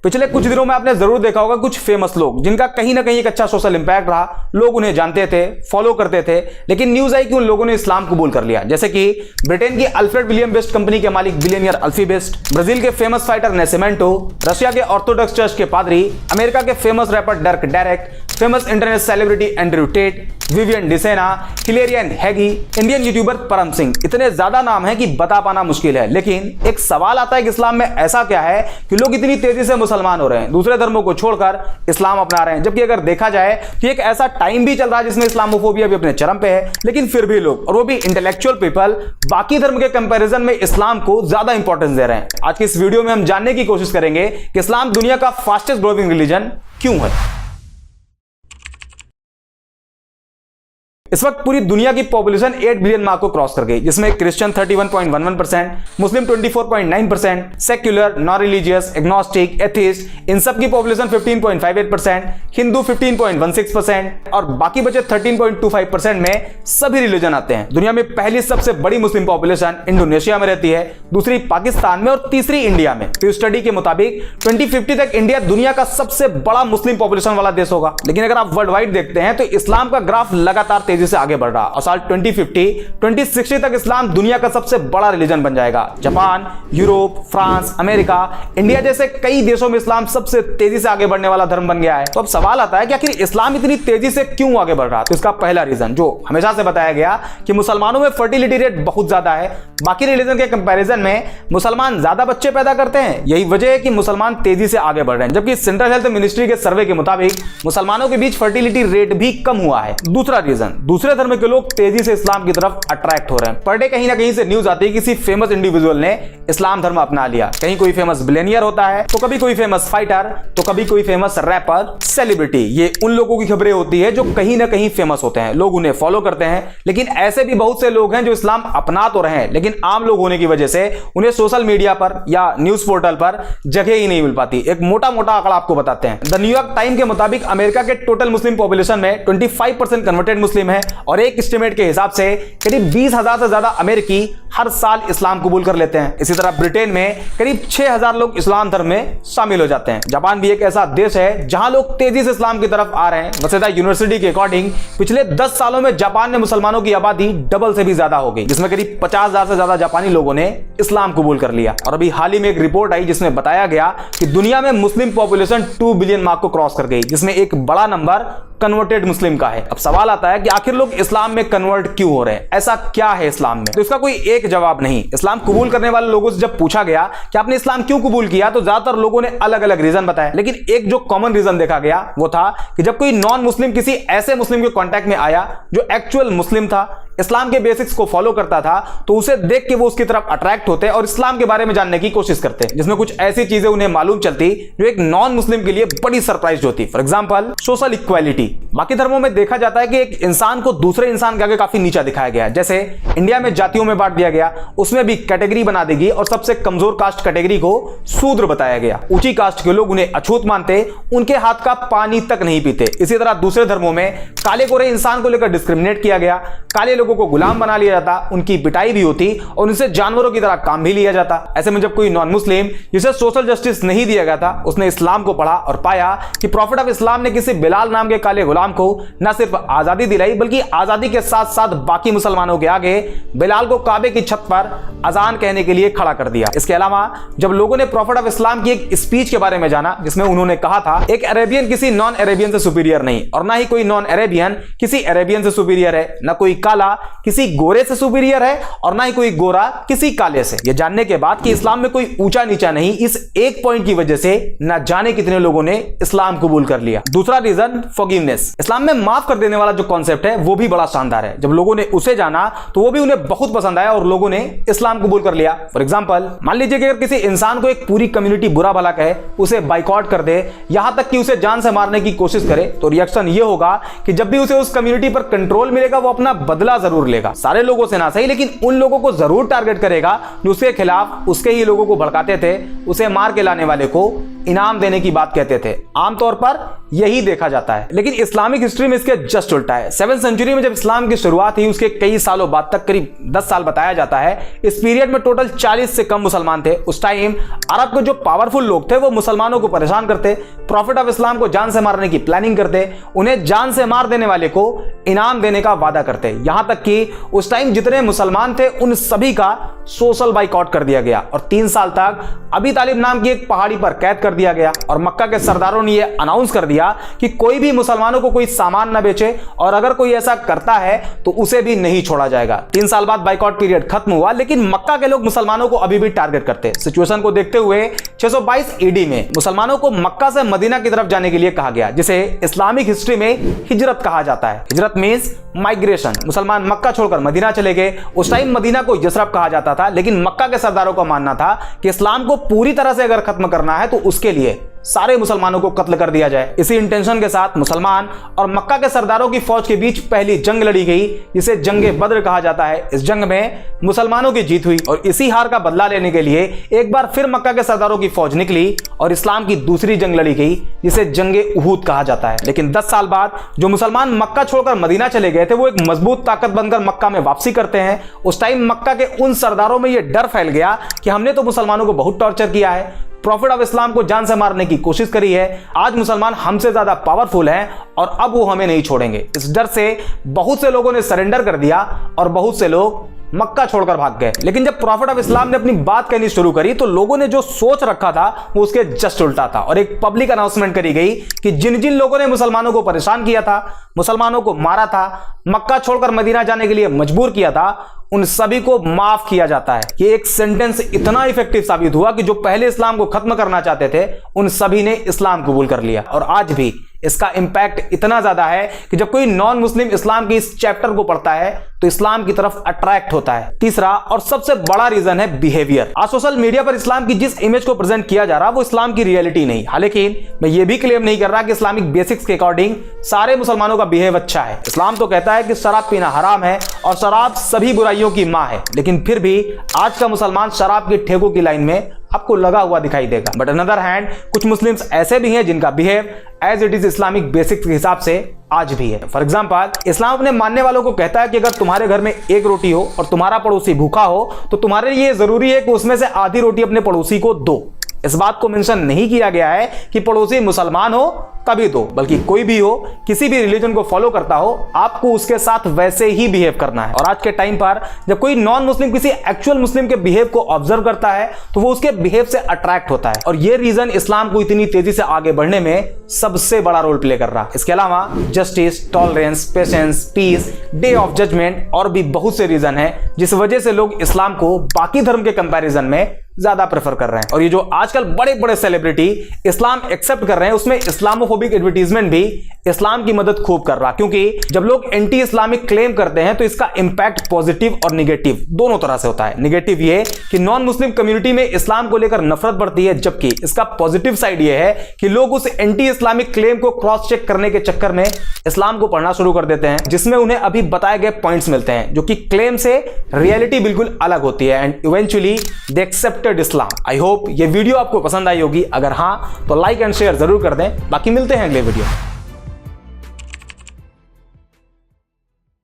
पिछले कुछ दिनों में आपने जरूर देखा होगा कुछ फेमस लोग जिनका कहीं ना कहीं एक अच्छा सोशल इंपैक्ट रहा, लोग उन्हें जानते थे, फॉलो करते थे, लेकिन न्यूज आई कि उन लोगों ने इस्लाम कबूल कर लिया। जैसे कि ब्रिटेन की अल्फ्रेड विलियम बेस्ट कंपनी के मालिक बिलियनियर अल्फी बेस्ट, ब्राजील के फेमस फाइटर नेसेमेंटो, रशिया के ऑर्थोडॉक्स चर्च के पादरी, अमेरिका के famous rapper डर्क Derek, famous internet celebrity Andrew Tate, Vivian Dsena, हिलेरियन हैगी, इंडियन यूट्यूबर परम सिंह। इतने ज्यादा नाम हैं कि बता पाना मुश्किल है। लेकिन एक सवाल आता है कि इस्लाम में ऐसा क्या है कि लोग इतनी तेजी से मुसलमान हो रहे हैं, दूसरे धर्मों को छोड़कर इस्लाम अपना रहे हैं। जबकि अगर देखा जाए तो एक ऐसा टाइम भी चल रहा है जिसमें इस्लामोफोबिया भी अपने चरम पे है, लेकिन फिर भी लोग, और वो भी इंटेलेक्चुअल पीपल, बाकी धर्म के कंपैरिजन में इस्लाम को ज्यादा इंपॉर्टेंस दे रहे हैं। आज की इस वीडियो में हम जानने की कोशिश करेंगे कि इस्लाम दुनिया का फास्टेस्ट ग्रोइंग रिलीजन क्यों है। इस वक्त पूरी दुनिया की पॉपुलेशन 8 बिलियन मार्क को क्रॉस कर गई, जिसमें Christian 31.11%, Muslim 24.9%, secular, non religious, agnostic, atheist, इन सब की पॉपुलेशन 15.58%, हिंदू 15.16% और बाकी बचे 13.25% में सभी रिलीजन आते हैं। दुनिया में पहली सबसे बड़ी मुस्लिम पॉपुलेशन इंडोनेशिया में रहती है, दूसरी पाकिस्तान में और तीसरी इंडिया में। तो स्टडी के मुताबिक 2050 तक इंडिया दुनिया का सबसे बड़ा मुस्लिम पॉपुलेशन वाला देश होगा। लेकिन अगर आप वर्ल्ड वाइड देखते हैं तो इस्लाम का ग्राफ लगातार तेजी से आगे बढ़ रहा और साल 2060 तक इस्लाम दुनिया का सबसे बड़ा रिलीजन बन जाएगा। Japan, Europe, France, America, India जैसे कई देशों में इस्लाम सबसे तेजी से आगे बढ़ने वाला धर्म बन गया है। तो अब सवाल आता है कि आखिर इस्लाम इतनी तेजी से क्यों आगे बढ़ रहा? तो इसका पहला रीजन जो हमेशा से बताया गया कि मुसलमानों में फर्टिलिटी रेट बहुत ज्यादा है, बाकी रिलीजन के कंपैरिजन में मुसलमान ज्यादा बच्चे पैदा करते हैं। यही वजह है कि मुसलमान तेजी से आगे बढ़ रहे हैं। जबकि सेंट्रल हेल्थ मिनिस्ट्री के सर्वे के मुताबिक मुसलमानों के बीच फर्टिलिटी रेट भी कम हुआ है। दूसरा रीजन, दूसरे धर्म के लोग तेजी से इस्लाम की तरफ अट्रैक्ट हो रहे हैं। पर डे कहीं ना कहीं से न्यूज आती है किसी फेमस इंडिविजुअल ने इस्लाम धर्म अपना लिया। कहीं कोई फेमस बिलियनियर होता है, तो कभी कोई फेमस फाइटर, तो कभी कोई फेमस रैपर, सेलिब्रिटी। ये उन लोगों की खबरें होती है जो कहीं ना कहीं फेमस होते हैं, लोग उन्हें फॉलो करते हैं। लेकिन ऐसे भी बहुत से लोग हैं जो इस्लाम अपना तो रहे हैं, लेकिन आम लोग होने की वजह से उन्हें सोशल मीडिया पर या न्यूज पोर्टल पर जगह ही नहीं मिल पाती। एक मोटा मोटा आंकड़ा आपको बताते हैं। द न्यूयॉर्क टाइम के मुताबिक अमेरिका के टोटल मुस्लिम पॉपुलेशन में 25% कन्वर्टेड मुस्लिम है और एक एस्टिमेट के हिसाब से करीब 20,000 से ज्यादा अमेरिकी हर साल इस्लाम कबूल कर लेते हैं। इसी तरह ब्रिटेन में करीब 6,000 लोग इस्लाम धर्म में शामिल हो जाते हैं। जापान भी एक ऐसा देश है जहां लोग तेजी से इस्लाम की तरफ आ रहे हैं। वसेदा यूनिवर्सिटी के अकॉर्डिंग पिछले 10 सालों में जापान में मुसलमानों की आबादी डबल से भी ज्यादा हो गई, जिसमें करीब 50,000 से ज्यादा जापानी लोगों ने इस्लाम कबूल कर लिया। और अभी हाल ही में एक रिपोर्ट आई जिसमें बताया गया कि दुनिया में मुस्लिम पॉपुलेशन 2 बिलियन मार्क को क्रॉस कर गई, जिसमें एक बड़ा नंबर कन्वर्टेड मुस्लिम का है। अब सवाल आता है कि आखिर लोग इस्लाम में कन्वर्ट क्यों हो रहे हैं? ऐसा क्या है इस्लाम में? तो इसका कोई एक जवाब नहीं। इस्लाम कबूल करने वाले लोगों से जब पूछा गया कि आपने इस्लाम क्यों कबूल किया, तो ज्यादातर लोगों ने अलग अलग रीजन बताए। लेकिन एक जो कॉमन रीजन देखा गया वो था कि जब कोई नॉन मुस्लिम किसी ऐसे मुस्लिम के कांटेक्ट में आया जो एक्चुअल मुस्लिम था, इस्लाम के बेसिक्स को फॉलो करता था, तो उसे देख के वो उसकी तरफ अट्रैक्ट होते और इस्लाम के बारे में जानने की कोशिश करते, जिसमें कुछ ऐसी चीजें उन्हें मालूम चलती जो एक नॉन मुस्लिम के लिए बड़ी सरप्राइज होती। For example social equality. बाकी धर्मों में देखा जाता है कि एक इंसान को दूसरे इंसान के आगे काफी नीचा दिखाया गया। जैसे इंडिया में जातियों में बांट दिया गया, उसमें भी कैटेगरी बना दी गई और सबसे कमजोर कास्ट कैटेगरी को शूद्र बताया गया। ऊंची कास्ट के लोग उन्हें अछूत मानते, उनके हाथ का पानी तक नहीं पीते। इसी तरह दूसरे धर्मों में काले गोरे इंसान को लेकर डिस्क्रिमिनेट किया गया, काले लोगों को गुलाम बना लिया जाता, उनकी पिटाई भी होती और उनसे जानवरों की तरह काम भी लिया जाता। ऐसे में जब कोई नॉन मुस्लिम जिसे सोशल जस्टिस नहीं दिया गया था, उसने इस्लाम को पढ़ा और पाया कि प्रॉफिट ऑफ इस्लाम ने किसी बिलाल नाम के काले गुलाम को न सिर्फ आजादी दिलाई, बल्कि आजादी के साथ साथ बाकी मुसलमानों के आगे बिलाल को काबे की छत पर अजान कहने के लिए खड़ा कर दिया। इसके अलावा जब लोगों ने प्रॉफिट ऑफ इस्लाम की एक स्पीच के बारे में जाना, जिसमें उन्होंने कहा था एक अरेबियन किसी नॉन अरेबियन से सुपीरियर नहीं, और ना ही कोई नॉन अरेबियन किसी अरेबियन से सुपीरियर है, ना कोई काला किसी गोरे से सुपीरियर है और ना ही कोई गोरा किसी काले से। यह जानने के बाद कि इस्लाम में कोई ऊंचा नीचा नहीं, इस एक पॉइंट की वजह से ना जाने कितने लोगों ने इस्लाम कबूल कर लिया। दूसरा रीजन फॉरगिवनेस। इस्लाम में माफ कर देने वाला जो कॉन्सेप्ट है वो भी बड़ा शानदार है। जब लोगों ने उसे जाना तो वो भी उन्हें बहुत पसंद आया और लोगों ने इस्लाम कबूल कर लिया। फॉर एग्जांपल मान लीजिए कि अगर किसी इंसान को एक पूरी कम्युनिटी बुरा भला कहे, उसे बाइकआउट कर दे, यहां तक कि उसे जान से मारने की कोशिश करे, तो रिएक्शन ये होगा कि जब भी उसे उस कम्युनिटी पर कंट्रोल मिलेगा वो अपना बदला जरूर लेगा। सारे लोगों से ना सही, लेकिन उन लोगों को जरूर टारगेट करेगा जो उसके खिलाफ उसके ही लोगों को भड़काते थे, उसे मार के लाने वाले को इनाम देने की बात कहते थे। आमतौर पर यही देखा जाता है, लेकिन इस्लामिक हिस्ट्री में इसके जस्ट उल्टा है। 7वीं सेंचुरी में जब इस्लाम की शुरुआत हुई, उसके कई सालों बाद तक, करीब 10 साल बताया जाता है, इस पीरियड में टोटल 40 से कम मुसलमान थे। उस टाइम अरब के जो पावरफुल लोग थे वो मुसलमानों को परेशान करते, प्रॉफिट ऑफ इस्लाम को जान से मारने की प्लानिंग करते, उन्हें जान से मार देने वाले को इनाम देने का वादा करते। यहां तक कि उस टाइम जितने मुसलमान थे उन सभी का सोशल बाइकआउट कर दिया गया और 3 साल तक अबी तालिब नाम की एक पहाड़ी पर कैद कर दिया गया। और मक्का के सरदारों ने यह अनाउंस कर दिया कि कोई भी मुसलमानों को कोई सामान न बेचे और अगर कोई ऐसा करता है तो उसे भी नहीं छोड़ा जाएगा। 3 साल बाद बाइकआउट पीरियड खत्म हुआ, लेकिन मक्का के लोग मुसलमानों को अभी भी टारगेट करते। सिचुएशन को देखते हुए 622 ईडी में मुसलमानों को मक्का से मदीना की तरफ जाने के लिए कहा गया, जिसे इस्लामिक हिस्ट्री में हिजरत कहा जाता है। हिजरत मींस माइग्रेशन। मुसलमान मक्का छोड़कर मदीना चले गए। उस टाइम मदीना को यसरब कहा जाता था, लेकिन मक्का के सरदारों का मानना था कि इस्लाम को पूरी तरह से अगर खत्म करना है तो उसके लिए सारे मुसलमानों को कत्ल कर दिया जाए। इसी इंटेंशन के साथ मुसलमान और मक्का के सरदारों की फौज के बीच पहली जंग लड़ी गई, जिसे जंगे बद्र कहा जाता है। इस जंग में मुसलमानों की जीत हुई और इसी हार का बदला लेने के लिए एक बार फिर मक्का के सरदारों की फौज निकली और इस्लाम की दूसरी जंग लड़ी गई, जिसे जंगे उहूद कहा जाता है। लेकिन 10 साल बाद जो मुसलमान मक्का छोड़कर मदीना चले गए थे, वो एक मजबूत ताकत बनकर मक्का में वापसी करते हैं। उस टाइम मक्का के उन सरदारों में यह डर फैल गया कि हमने तो मुसलमानों को बहुत टॉर्चर किया है, प्रॉफिट ऑफ इस्लाम को जान से मारने की कोशिश करी है, आज मुसलमान हमसे ज्यादा पावरफुल हैं और अब वो हमें नहीं छोड़ेंगे। इस डर से बहुत से लोगों ने सरेंडर कर दिया और बहुत से लोग मक्का छोड़कर भाग गए। लेकिन जब प्रॉफिट ऑफ इस्लाम ने अपनी बात कहनी शुरू करी तो लोगों ने जो सोच रखा था वो उसके जस्ट उल्टा था और एक पब्लिक अनाउंसमेंट करी गई कि जिन जिन लोगों ने मुसलमानों को परेशान किया था, मुसलमानों को मारा था, मक्का छोड़कर मदीना जाने के लिए मजबूर किया था, उन सभी को माफ किया जाता है। ये एक सेंटेंस इतना इफेक्टिव साबित हुआ कि जो पहले इस्लाम को खत्म करना चाहते थे उन सभी ने इस्लाम कबूल कर लिया। और आज भी इसका इंपैक्ट इतना ज्यादा है कि जब कोई नॉन मुस्लिम इस्लाम के इस चैप्टर को पढ़ता है तो इस्लाम की तरफ अट्रैक्ट होता है। तीसरा और सबसे बड़ा रीजन है बिहेवियर। आज सोशल मीडिया पर इस्लाम की जिस इमेज को प्रेजेंट किया जा रहा है वो इस्लाम की रियलिटी नहीं। हालांकि मैं ये भी क्लेम नहीं कर रहा कि इस्लामिक बेसिक्स के अकॉर्डिंग सारे मुसलमानों का बिहेव अच्छा है। इस्लाम तो कहता है कि शराब पीना हराम है और शराब सभी बुराइयों की मां है, लेकिन फिर भी आज का मुसलमान शराब के ठेकों की लाइन में आपको लगा हुआ दिखाई देगा। बट अनदर हैंड कुछ मुस्लिम्स ऐसे भी हैं जिनका behave as it is Islamic basics के हिसाब से आज भी है। फॉर एग्जांपल, इस्लाम अपने मानने वालों को कहता है कि अगर तुम्हारे घर में एक रोटी हो और तुम्हारा पड़ोसी भूखा हो तो तुम्हारे लिए जरूरी है कि उसमें से आधी रोटी अपने पड़ोसी को दो। इस बात को मेंशन नहीं किया गया है कि पड़ोसी मुसलमान हो तभी दो, बल्कि कोई भी हो, किसी भी रिलीजन को फॉलो करता हो, आपको उसके साथ वैसे ही बिहेव करना है। और आज के टाइम पर जब कोई नॉन मुस्लिम किसी एक्चुअल मुस्लिम के बिहेव को ऑब्जर्व करता है तो वो उसके बिहेव से अट्रैक्ट होता है और ये रीजन इस्लाम को इतनी तेजी से आगे बढ़ने में सबसे बड़ा रोल प्ले कर रहा है। इसके अलावा justice, tolerance, patience, peace, day of judgment और भी बहुत से रीजन है जिस वजह से लोग इस्लाम को बाकी धर्म के कंपैरिजन में ज्यादा प्रेफर कर रहे हैं। और ये जो आजकल बड़े बड़े सेलिब्रिटी इस्लाम एक्सेप्ट कर रहे हैं उसमें इस्लामोफोबिक एडवर्टीजमेंट भी इस्लाम की मदद खूब कर रहा, क्योंकि जब लोग एंटी इस्लामिक क्लेम करते हैं तो इसका इंपैक्ट पॉजिटिव और निगेटिव दोनों तरह से होता है। निगेटिव ये कि नॉन मुस्लिम कम्युनिटी में इस्लाम को लेकर नफरत बढ़ती है, जबकि इसका पॉजिटिव साइड ये है कि लोग उस एंटी इस्लामिक क्लेम को क्रॉस चेक करने के चक्कर में इस्लाम को पढ़ना शुरू कर देते हैं, जिसमें उन्हें अभी बताए गए पॉइंट्स मिलते हैं जो कि क्लेम से रियलिटी बिल्कुल अलग होती है and eventually they accepted Islam. I hope ये वीडियो आपको पसंद आई होगी। अगर हाँ तो लाइक एंड शेयर जरूर कर दें। बाकी मिलते हैं अगले वीडियो में।